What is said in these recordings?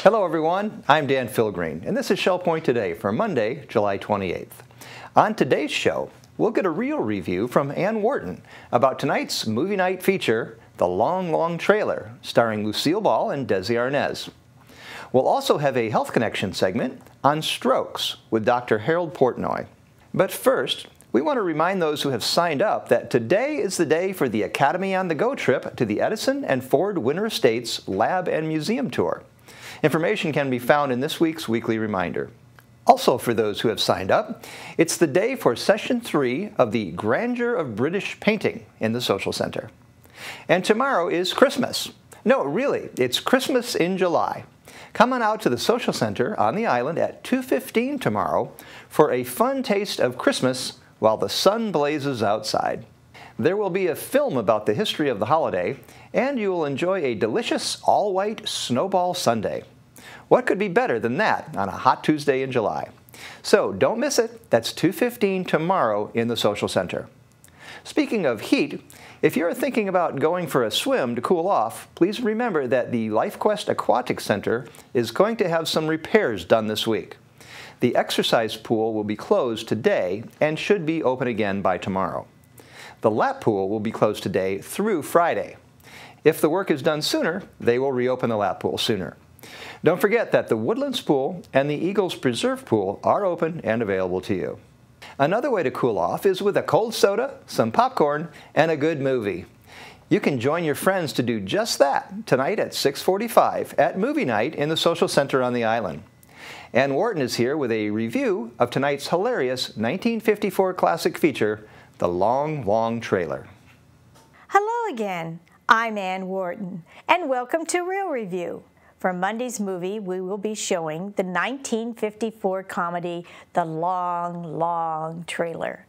Hello everyone, I'm Dan Philgreen, and this is Shell Point Today for Monday, July 28th. On today's show, we'll get a real review from Ann Wharton about tonight's movie night feature, The Long, Long Trailer, starring Lucille Ball and Desi Arnaz. We'll also have a Health Connection segment on strokes with Dr. Harold Portnoy. But first, we want to remind those who have signed up that today is the day for the Academy on the Go trip to the Edison and Ford Winter Estates Lab and Museum Tour. Information can be found in this week's weekly reminder. Also, for those who have signed up, it's the day for Session 3 of the Grandeur of British Painting in the Social Center. And tomorrow is Christmas. No, really, it's Christmas in July. Come on out to the Social Center on the island at 2:15 tomorrow for a fun taste of Christmas while the sun blazes outside. There will be a film about the history of the holiday, and you will enjoy a delicious all-white snowball sundae. What could be better than that on a hot Tuesday in July? So don't miss it. That's 2:15 tomorrow in the Social Center. Speaking of heat, if you're thinking about going for a swim to cool off, please remember that the LifeQuest Aquatic Center is going to have some repairs done this week. The exercise pool will be closed today and should be open again by tomorrow. The lap pool will be closed today through Friday. If the work is done sooner, they will reopen the lap pool sooner. Don't forget that the Woodlands Pool and the Eagles Preserve Pool are open and available to you. Another way to cool off is with a cold soda, some popcorn, and a good movie. You can join your friends to do just that tonight at 6:45 at Movie Night in the Social Center on the island. Ann Wharton is here with a review of tonight's hilarious 1954 classic feature, The Long, Long Trailer. Hello again. I'm Ann Wharton, and welcome to Real Review. For Monday's movie, we will be showing the 1954 comedy, The Long, Long Trailer.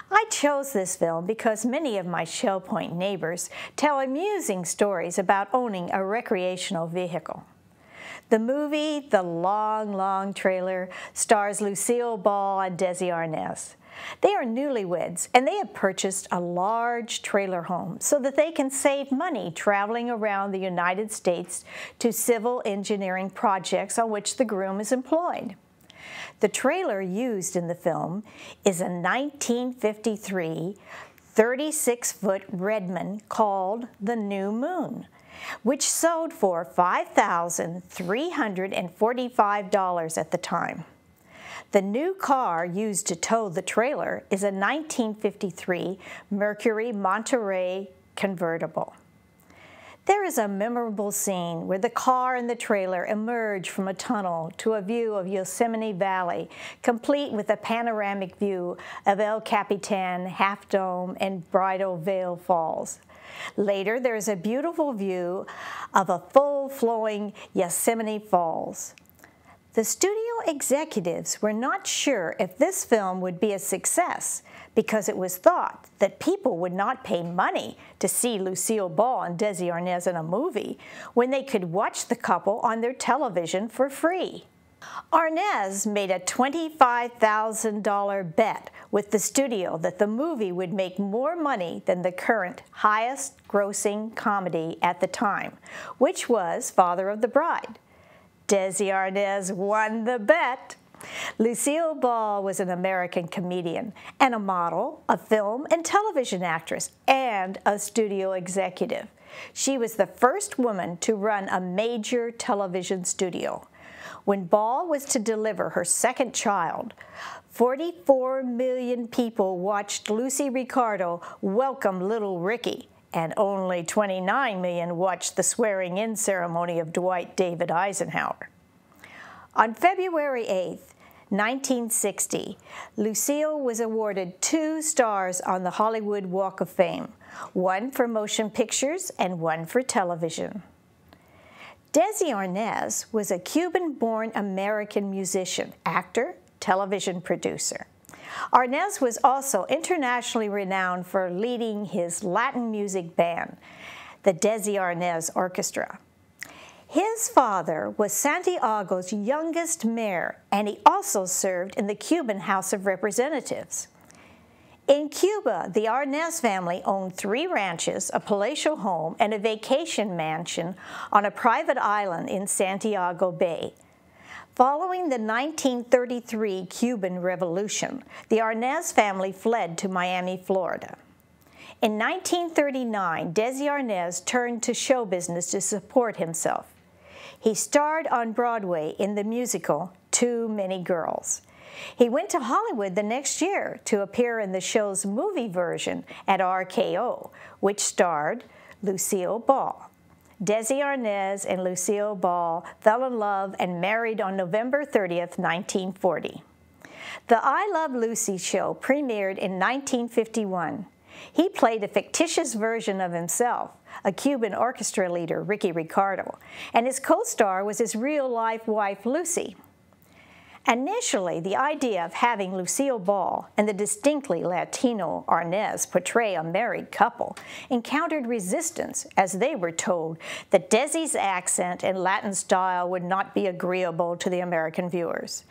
I chose this film because many of my Shell Point neighbors tell amusing stories about owning a recreational vehicle. The movie, The Long, Long Trailer, stars Lucille Ball and Desi Arnaz. They are newlyweds, and they have purchased a large trailer home so that they can save money traveling around the United States to civil engineering projects on which the groom is employed. The trailer used in the film is a 1953 36-foot Redmond called the New Moon, which sold for $5,345 at the time. The new car used to tow the trailer is a 1953 Mercury Monterey convertible. There is a memorable scene where the car and the trailer emerge from a tunnel to a view of Yosemite Valley, complete with a panoramic view of El Capitan, Half Dome, and Bridal Veil Falls. Later, there is a beautiful view of a full-flowing Yosemite Falls. The studio executives were not sure if this film would be a success because it was thought that people would not pay money to see Lucille Ball and Desi Arnaz in a movie when they could watch the couple on their television for free. Arnaz made a $25,000 bet with the studio that the movie would make more money than the current highest-grossing comedy at the time, which was Father of the Bride. Desi Arnaz won the bet. Lucille Ball was an American comedian and a model, a film and television actress, and a studio executive. She was the first woman to run a major television studio. When Ball was to deliver her second child, 44 million people watched Lucy Ricardo welcome little Ricky, and only 29 million watched the swearing-in ceremony of Dwight David Eisenhower. On February 8, 1960, Lucille was awarded 2 stars on the Hollywood Walk of Fame, one for motion pictures and one for television. Desi Arnaz was a Cuban-born American musician, actor, television producer. Arnaz was also internationally renowned for leading his Latin music band, the Desi Arnaz Orchestra. His father was Santiago's youngest mayor, and he also served in the Cuban House of Representatives. In Cuba, the Arnaz family owned 3 ranches, a palatial home, and a vacation mansion on a private island in Santiago Bay. Following the 1933 Cuban Revolution, the Arnaz family fled to Miami, Florida. In 1939, Desi Arnaz turned to show business to support himself. He starred on Broadway in the musical Too Many Girls. He went to Hollywood the next year to appear in the show's movie version at RKO, which starred Lucille Ball. Desi Arnaz and Lucille Ball fell in love and married on November 30th, 1940. The I Love Lucy show premiered in 1951. He played a fictitious version of himself, a Cuban orchestra leader, Ricky Ricardo, and his co-star was his real-life wife, Lucy. Initially, the idea of having Lucille Ball and the distinctly Latino Arnaz portray a married couple encountered resistance, as they were told that Desi's accent and Latin style would not be agreeable to the American viewers.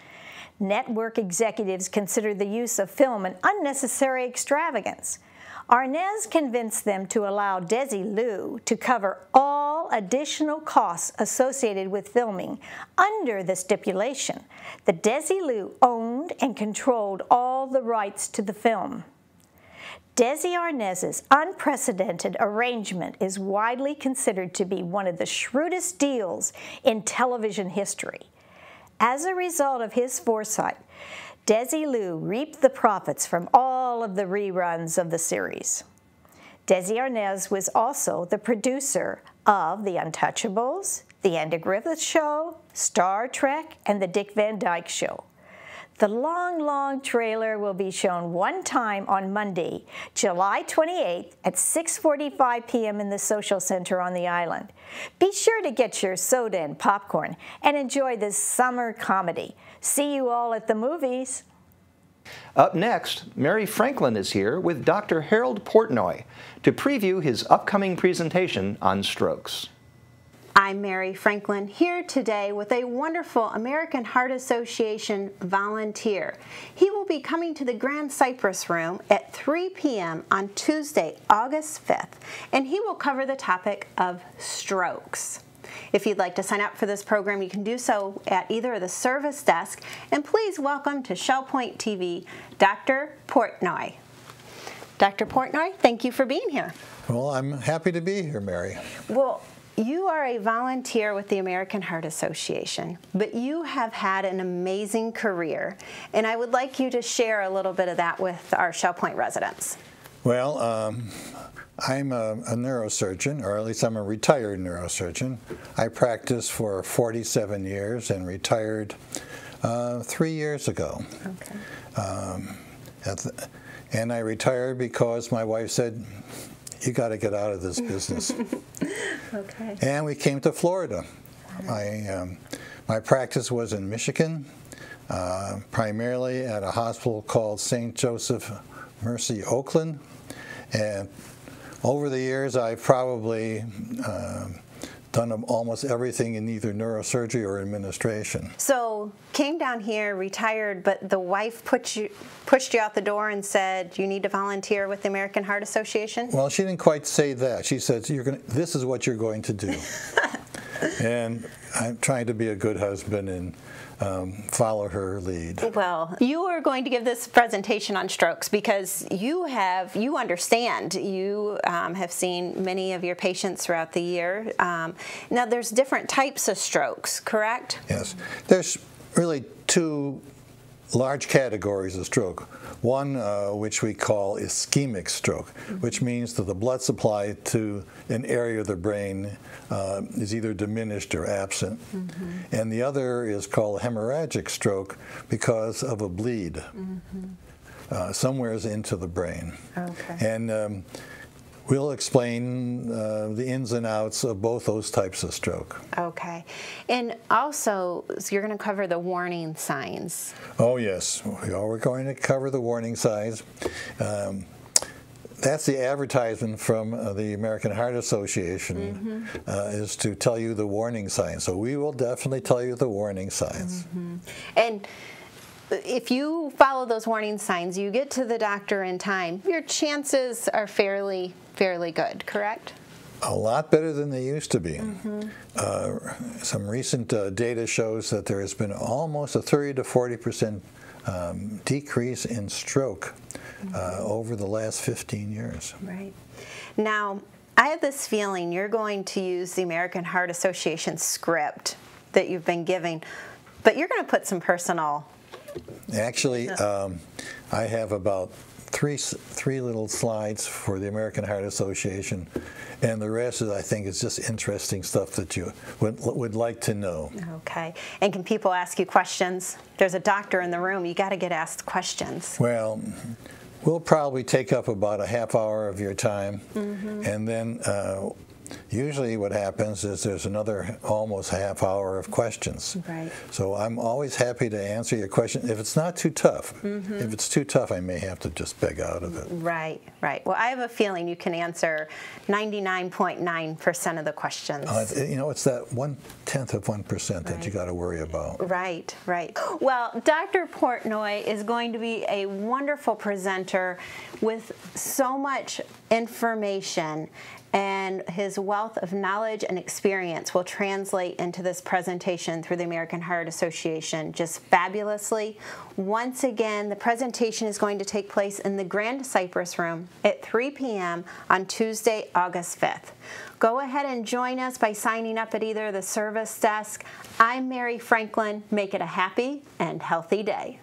Network executives considered the use of film an unnecessary extravagance. Arnaz convinced them to allow Desi Lou to cover all additional costs associated with filming under the stipulation that Desi Lou owned and controlled all the rights to the film. Desi Arnaz's unprecedented arrangement is widely considered to be one of the shrewdest deals in television history. As a result of his foresight, Desi Lou reaped the profits from all of the reruns of the series. Desi Arnaz was also the producer of The Untouchables, The Andy Griffith Show, Star Trek, and The Dick Van Dyke Show. The long trailer will be shown one time on Monday, July 28th at 6:45 p.m. in the Social Center on the island. Be sure to get your soda and popcorn and enjoy this summer comedy. See you all at the movies. Up next, Mary Franklin is here with Dr. Harold Portnoy to preview his upcoming presentation on strokes. I'm Mary Franklin, here today with a wonderful American Heart Association volunteer. He will be coming to the Grand Cypress Room at 3 p.m. on Tuesday, August 5th, and he will cover the topic of strokes. If you'd like to sign up for this program, you can do so at either of the service desk, and please welcome to Shell Point TV, Dr. Portnoy. Dr. Portnoy, thank you for being here. Well, I'm happy to be here, Mary. Well, you are a volunteer with the American Heart Association, but you have had an amazing career, and I would like you to share a little bit of that with our Shell Point residents. Well, I'm a neurosurgeon, or at least I'm a retired neurosurgeon. I practiced for 47 years and retired 3 years ago. Okay. And I retired because my wife said, you got to get out of this business. Okay. And we came to Florida. My practice was in Michigan, primarily at a hospital called St. Joseph Mercy, Oakland. And over the years, I've probably done almost everything in either neurosurgery or administration. So came down here, retired, but the wife pushed you out the door and said you need to volunteer with the American Heart Association? Well, she didn't quite say that. She said, this is what you're going to do. And I'm trying to be a good husband and follow her lead. Well, you are going to give this presentation on strokes because you understand. You have seen many of your patients throughout the year. Now, there's different types of strokes, correct? Yes. There's really two large categories of stroke. One, which we call ischemic stroke, which means that the blood supply to an area of the brain is either diminished or absent. And the other is called hemorrhagic stroke because of a bleed somewheres into the brain. Okay. And we'll explain the ins and outs of both those types of stroke. Okay. And also, so you're going to cover the warning signs. Oh, yes. We're going to cover the warning signs. That's the advertisement from the American Heart Association, is to tell you the warning signs. So we will definitely tell you the warning signs. And if you follow those warning signs, you get to the doctor in time, your chances are fairly good, correct? A lot better than they used to be. Some recent data shows that there has been almost a 30 to 40% decrease in stroke over the last 15 years. Right. Now, I have this feeling you're going to use the American Heart Association script that you've been giving, but you're going to put some personal. Actually, I have about three little slides for the American Heart Association, and the rest is, I think, is just interesting stuff that you would like to know. Okay. And can people ask you questions? There's a doctor in the room. You got to get asked questions. Well, we'll probably take up about a half hour of your time, and then usually what happens is there's another almost half hour of questions. Right. So I'm always happy to answer your question if it's not too tough. If it's too tough, I may have to just beg out of it. Right, right. Well, I have a feeling you can answer 99.9% of the questions. You know, it's that 1/10 of 1% that you got to worry about. Right, right. Well, Dr. Portnoy is going to be a wonderful presenter with so much information, and his wealth of knowledge and experience will translate into this presentation through the American Heart Association just fabulously. Once again, the presentation is going to take place in the Grand Cypress Room at 3 p.m. on Tuesday, August 5th. Go ahead and join us by signing up at either the service desk. I'm Mary Franklin. Make it a happy and healthy day.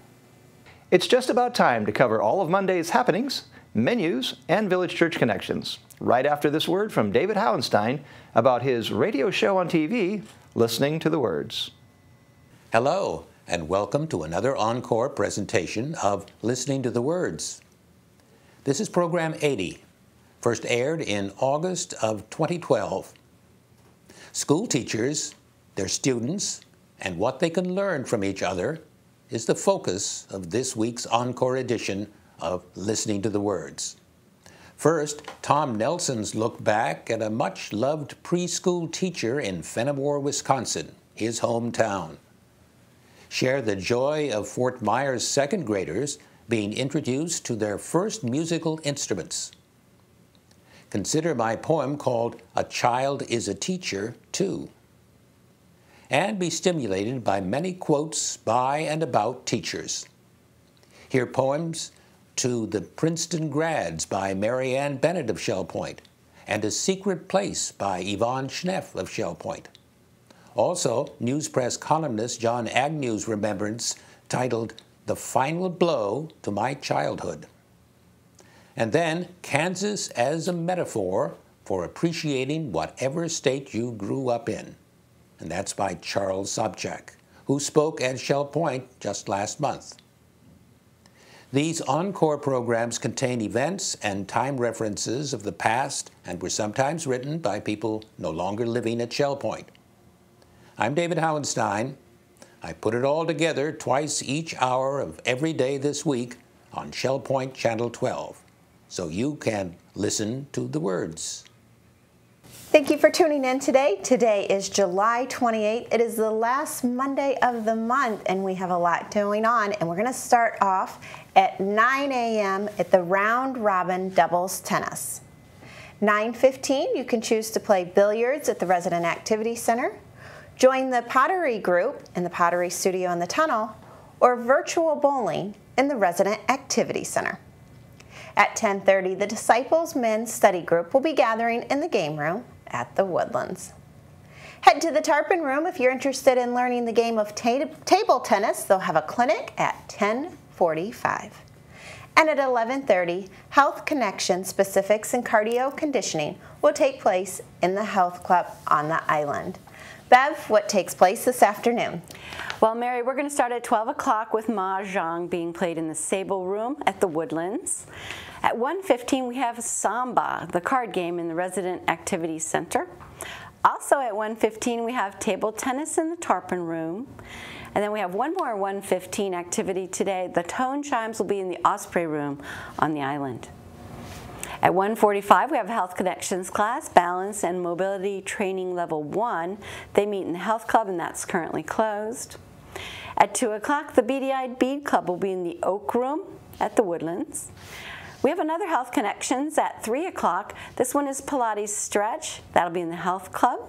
It's just about time to cover all of Monday's happenings, menus, and Village Church connections. Right after this word from David Hauenstein about his radio show on TV, Listening to the Words. Hello, and welcome to another encore presentation of Listening to the Words. This is program 80, first aired in August of 2012. School teachers, their students, and what they can learn from each other is the focus of this week's encore edition of Listening to the Words. First, Tom Nelson's look back at a much-loved preschool teacher in Fenimore, Wisconsin, his hometown. Share the joy of Fort Myers second graders being introduced to their first musical instruments. Consider my poem called A Child is a Teacher, Too. And be stimulated by many quotes by and about teachers. Hear poems to The Princeton Grads by Mary Ann Bennett of Shell Point, and A Secret Place by Yvonne Schneff of Shell Point. Also, News Press columnist John Agnew's remembrance titled The Final Blow to My Childhood. And then, Kansas as a Metaphor for Appreciating Whatever State You Grew Up in. And that's by Charles Sobchak, who spoke at Shell Point just last month. These encore programs contain events and time references of the past and were sometimes written by people no longer living at Shell Point. I'm David Hauenstein. I put it all together twice each hour of every day this week on Shell Point Channel 12, so you can listen to the words. Thank you for tuning in today. Today is July 28th. It is the last Monday of the month, and we have a lot going on. And we're going to start off at 9 a.m. at the Round Robin Doubles Tennis. 9:15, you can choose to play billiards at the Resident Activity Center, join the pottery group in the pottery studio in the tunnel, or virtual bowling in the Resident Activity Center. At 10:30, the Disciples Men's Study Group will be gathering in the game room at the Woodlands. Head to the Tarpon Room if you're interested in learning the game of table tennis. They'll have a clinic at 10:45. And at 11:30, Health Connection Specifics and Cardio Conditioning will take place in the Health Club on the island. Bev, what takes place this afternoon? Well, Mary, we're going to start at 12 o'clock with Mahjong being played in the Sable Room at the Woodlands. At 1:15, we have Samba, the card game, in the Resident Activity Center. Also at 1:15, we have table tennis in the Tarpon Room. And then we have one more 1:15 activity today. The Tone Chimes will be in the Osprey Room on the island. At 1:45, we have a Health Connections class, Balance and Mobility Training Level 1. They meet in the Health Club, and that's currently closed. At 2 o'clock, the Beady-Eyed Bead Club will be in the Oak Room at the Woodlands. We have another Health Connections at 3 o'clock. This one is Pilates Stretch. That'll be in the Health Club.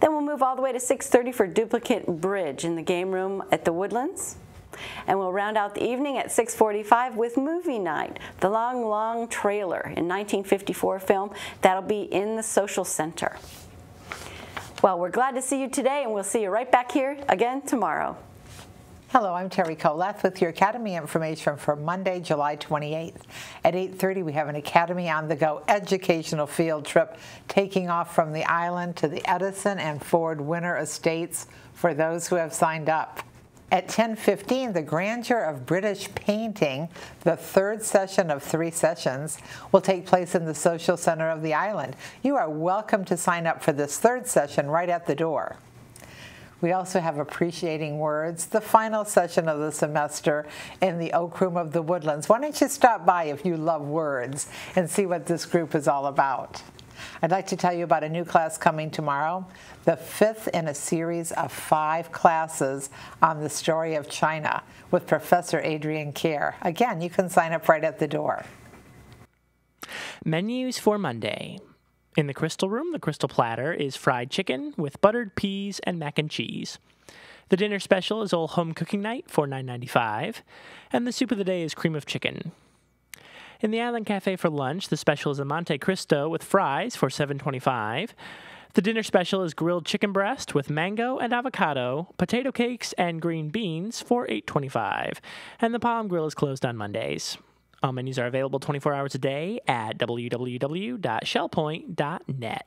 Then we'll move all the way to 6:30 for Duplicate Bridge in the Game Room at the Woodlands. And we'll round out the evening at 6:45 with Movie Night, the Long, Long Trailer in 1954 film. That'll be in the Social Center. Well, we're glad to see you today, and we'll see you right back here again tomorrow. Hello, I'm Terry Coleth with your Academy information for Monday, July 28th. At 8:30, we have an Academy on the Go educational field trip taking off from the island to the Edison and Ford Winter Estates for those who have signed up. At 10:15, the Grandeur of British Painting, the third session of 3 sessions, will take place in the Social Center of the island. You are welcome to sign up for this third session right at the door. We also have Appreciating Words, the final session of the semester in the Oak Room of the Woodlands. Why don't you stop by if you love words and see what this group is all about. I'd like to tell you about a new class coming tomorrow, the 5th in a series of 5 classes on the story of China with Professor Adrian Kerr. Again, you can sign up right at the door. Menus for Monday. In the Crystal Room, the Crystal Platter is fried chicken with buttered peas and mac and cheese. The dinner special is Old Home Cooking Night for $9.95, and the soup of the day is cream of chicken. In the Island Cafe for lunch, the special is a Monte Cristo with fries for $7.25. The dinner special is grilled chicken breast with mango and avocado, potato cakes, and green beans for $8.25, and the Palm Grill is closed on Mondays. All menus are available 24 hours a day at www.shellpoint.net.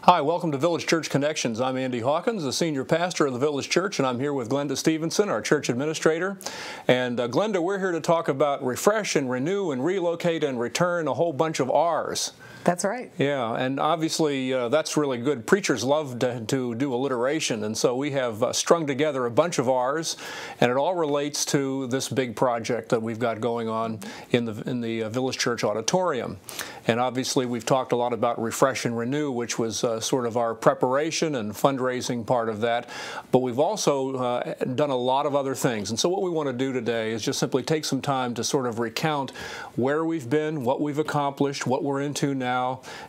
Hi, welcome to Village Church Connections. I'm Andy Hawkins, the senior pastor of the Village Church, and I'm here with Glenda Stephenson, our church administrator. And Glenda, we're here to talk about refresh and renew and relocate and return, a whole bunch of R's. That's right. Yeah, and obviously that's really good. Preachers love to do alliteration, and so we have strung together a bunch of R's, and it all relates to this big project that we've got going on in the Village Church auditorium. And obviously we've talked a lot about refresh and renew, which was sort of our preparation and fundraising part of that, but we've also done a lot of other things. And so what we want to do today is just simply take some time to sort of recount where we've been, what we've accomplished, what we're into now,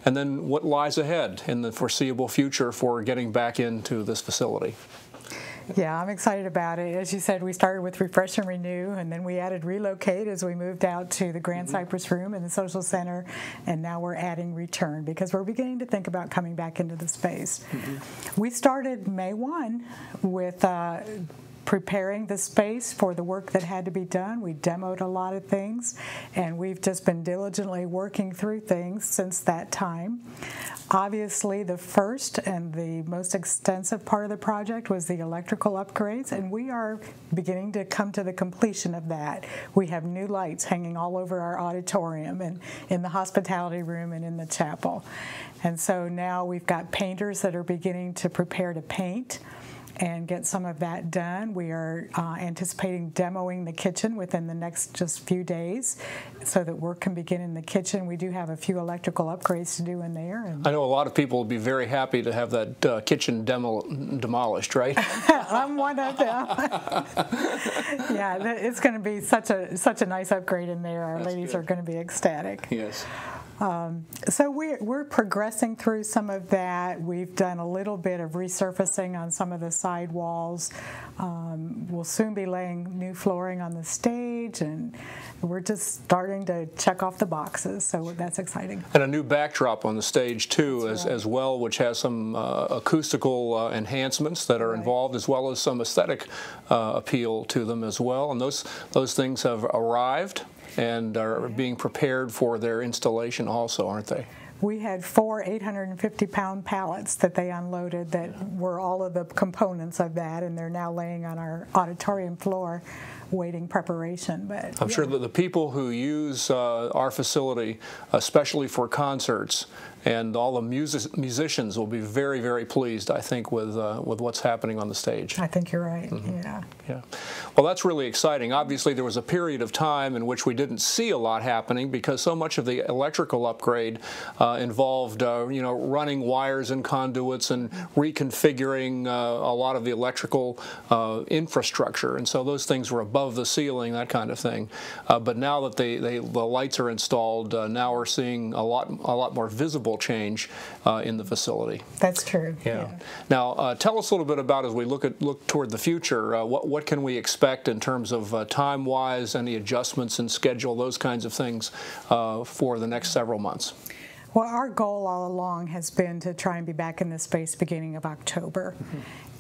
and then what lies ahead in the foreseeable future for getting back into this facility. Yeah, I'm excited about it. As you said, we started with Refresh and Renew, and then we added Relocate as we moved out to the Grand Cypress Room in the Social Center, and now we're adding Return because we're beginning to think about coming back into the space. We started May 1 with preparing the space for the work that had to be done. We demoed a lot of things, and we've just been diligently working through things since that time. Obviously, the first and the most extensive part of the project was the electrical upgrades, and we are beginning to come to the completion of that. We have new lights hanging all over our auditorium and in the hospitality room and in the chapel. And so now we've got painters that are beginning to prepare to paint and get some of that done. We are anticipating demoing the kitchen within the next just few days so that work can begin in the kitchen. We do have a few electrical upgrades to do in there. And I know a lot of people would be very happy to have that kitchen demolished, right? I'm one of them. Yeah, it's going to be such a nice upgrade in there. Our ladies are going to be ecstatic. Yes. So we're progressing through some of that. We've done a little bit of resurfacing on some of the side walls. We'll soon be laying new flooring on the stage, and we're just starting to check off the boxes, so that's exciting. And a new backdrop on the stage too, as well, which has some acoustical enhancements that are involved, as well as some aesthetic appeal to them as well. And those things have arrived and are being prepared for their installation also, aren't they? We had 4 850-pound pallets that they unloaded that were all of the components of that, and they're now laying on our auditorium floor waiting preparation. But I'm sure that the people who use our facility, especially for concerts, and all the musicians will be very, very pleased, I think, with what's happening on the stage. I think you're right. Yeah. Yeah. Well, that's really exciting. Obviously, there was a period of time in which we didn't see a lot happening because so much of the electrical upgrade involved, running wires and conduits and reconfiguring a lot of the electrical infrastructure, and so those things were above the ceiling, that kind of thing. But now that the lights are installed, now we're seeing a lot more visible change in the facility. That's true. Yeah. Now, tell us a little bit about, as we look toward the future, what can we expect in terms of time-wise, any adjustments in schedule, those kinds of things for the next several months? Well, our goal all along has been to try and be back in this space beginning of October.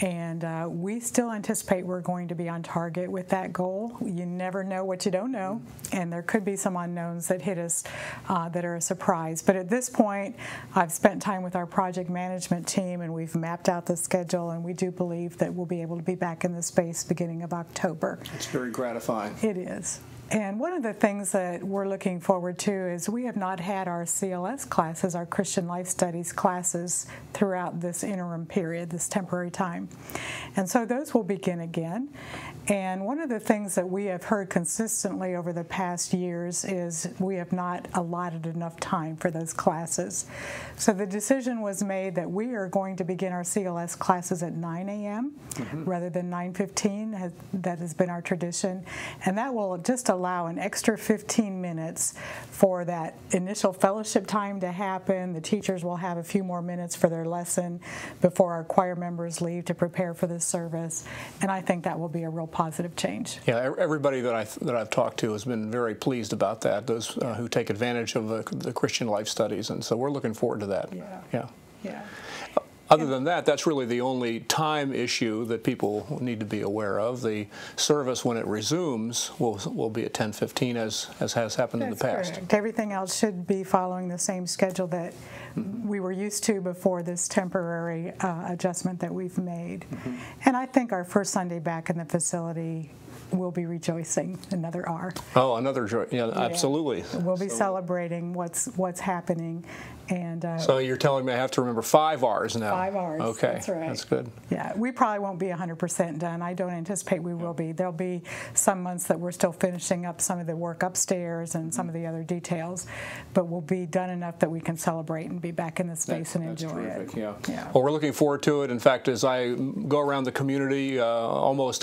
And we still anticipate we're going to be on target with that goal. You never know what you don't know, and there could be some unknowns that hit us that are a surprise. But at this point, I've spent time with our project management team, and we've mapped out the schedule, and we do believe that we'll be able to be back in the space beginning of October. It's very gratifying. It is. And one of the things that we're looking forward to is we have not had our CLS classes, our Christian Life Studies classes, throughout this interim period, this temporary time. And so those will begin again. And one of the things that we have heard consistently over the past years is we have not allotted enough time for those classes. So the decision was made that we are going to begin our CLS classes at 9 a.m. rather than 9:15. That has been our tradition. And that will just allow an extra 15 minutes for that initial fellowship time to happen. The teachers will have a few more minutes for their lesson before our choir members leave to prepare for this service. And I think that will be a real positive change. Yeah, everybody that I've talked to has been very pleased about that, those who take advantage of the Christian Life Studies, and so we're looking forward to that. Yeah. Other than that, that's really the only time issue that people need to be aware of. The service, when it resumes, will be at 10:15, as has happened in the past. Correct. Everything else should be following the same schedule that we were used to before this temporary adjustment that we've made. And I think our first Sunday back in the facility, we'll be rejoicing. Another R. Oh, another joy. Yeah, absolutely. We'll be celebrating what's happening. And so you're telling me I have to remember 5 R's now? 5 R's. Okay, that's right. That's good. Yeah, we probably won't be 100% done. I don't anticipate we will be. There'll be some months that we're still finishing up some of the work upstairs and some of the other details, but we'll be done enough that we can celebrate and be back in the space and enjoy it. Yeah. Well, we're looking forward to it. In fact, as I go around the community, almost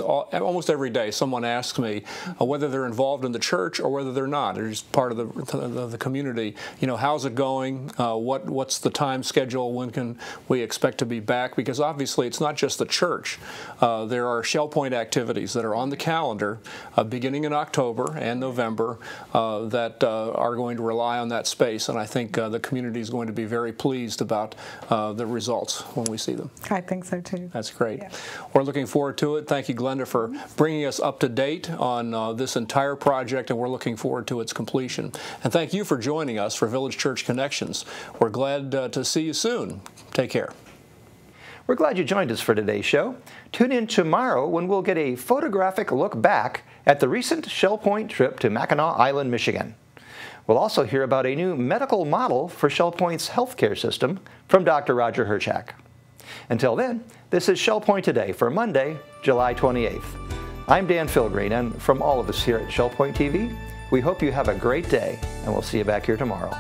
every day, someone asks me whether they're involved in the church or whether they're not. They're just part of the community. How's it going? What's the time schedule? When can we expect to be back? Because obviously it's not just the church. There are Shell Point activities that are on the calendar beginning in October and November that are going to rely on that space, and I think the community is going to be very pleased about the results when we see them. I think so too. That's great. Yeah. We're looking forward to it. Thank you, Glenda, for bringing us up to date on this entire project, and we're looking forward to its completion. And thank you for joining us for Village Church Connections. We're glad to see you soon. Take care. We're glad you joined us for today's show. Tune in tomorrow when we'll get a photographic look back at the recent Shell Point trip to Mackinac Island, Michigan. We'll also hear about a new medical model for Shell Point's healthcare system from Dr. Roger Herchak. Until then, this is Shell Point Today for Monday, July 28th. I'm Dan Filgreen, and from all of us here at Shell Point TV, we hope you have a great day, and we'll see you back here tomorrow.